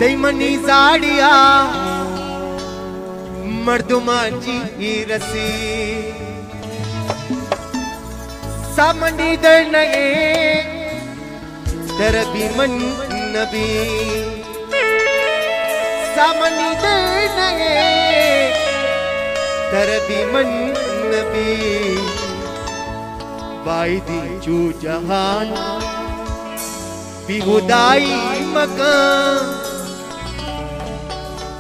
दैमनी जाडिया मर्दुमाची रसी सामनी दरनये दरबी मन नबी सामनी दरनये दरबी मन नबी वाइदी चू जहान बिहुदाई मकान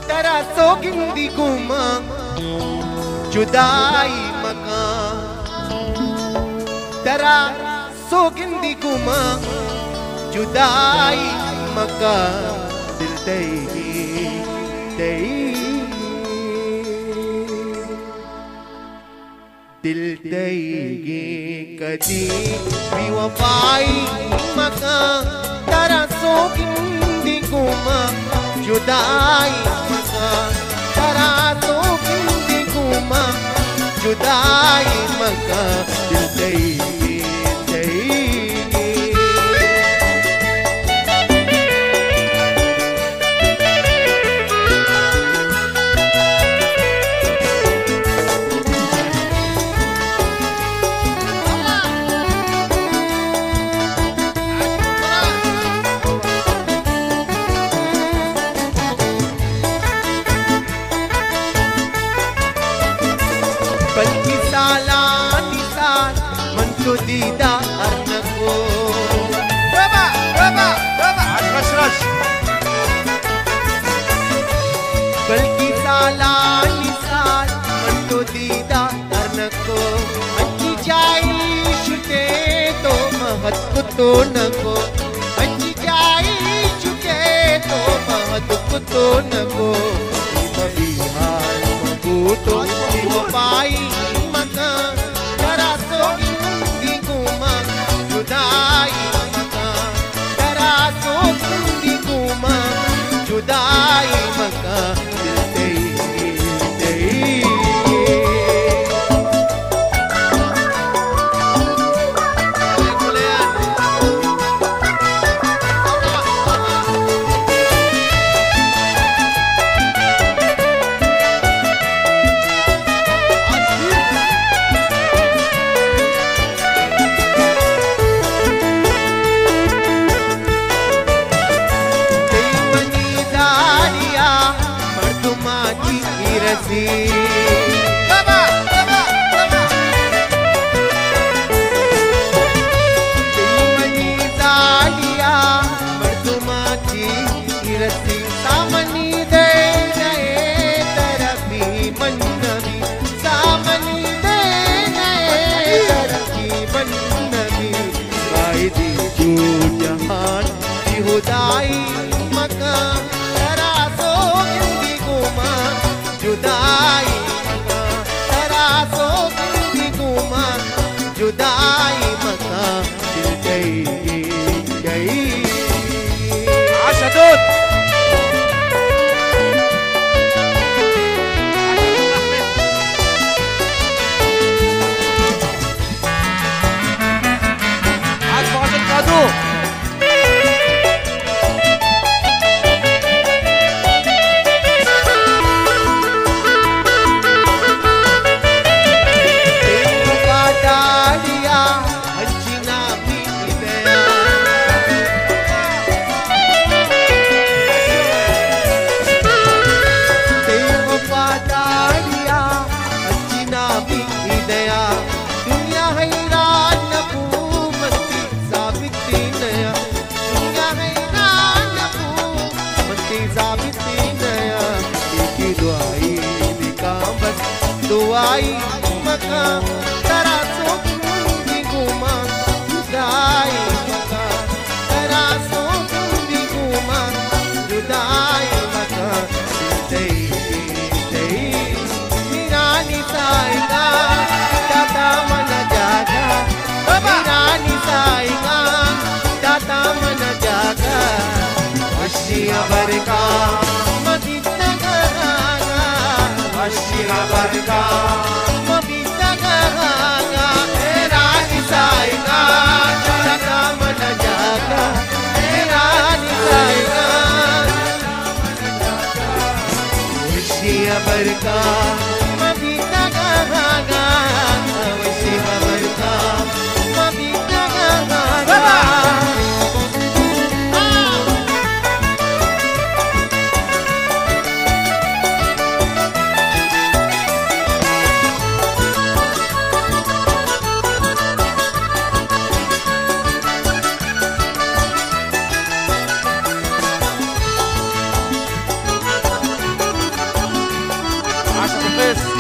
तरा सोगिंदी गुमा जुदाई मकान तरा सोगिंदी गुमा जुदाई मकान दिल दिल देगी कदी बेवफाई मकान तरा सोगिंदी गुमा जुदाई मकान तरा सोगिंदी गुमा जुदाई मकान दिल देगी बल्कि सालानी साल मन को दीदार न को रबा रश बल्कि सालानी साल मन को दीदार न को अच्छी जाई छुटे तो महत्व तो न को अच्छी जाई छुटे तो महत्व तो न को बिहार तो पाई मकान तरा सोगिंदी गुमा जुदाई मकान तरा सोगिंदी गुमा जुदाई मकान Baba, baba, baba. Mani zaaliya mardumati irasi samani de nae tarafi mannabi samani de nae tarafi mannabi vaidi jo jahan ki hudai makan tara sogindi guma जुदाई मकान तरा सोगिंदी गुमा जुदाई मकान दिल गई आशदुत आज बहुत कादू दुनिया हैरान नबूमती साबिती नया दुनिया हैरान नबूमती साबिती नया की दुआई निकाम बस दुआई मकान तरा सोगिंदी गुमा जुदाई मकान तरा सोगिंदी गुमा जुदाई मकान मीरानी साइगा दाता मन जागा मीरानी साइगा दाता मन जागा अशिया बरका Medina गरागा Wasiha barka mabita gaga Rani sainga Tata mana jaga Rani sainga Wasiha barka mabita gaga Wasiha barka mabita gaga This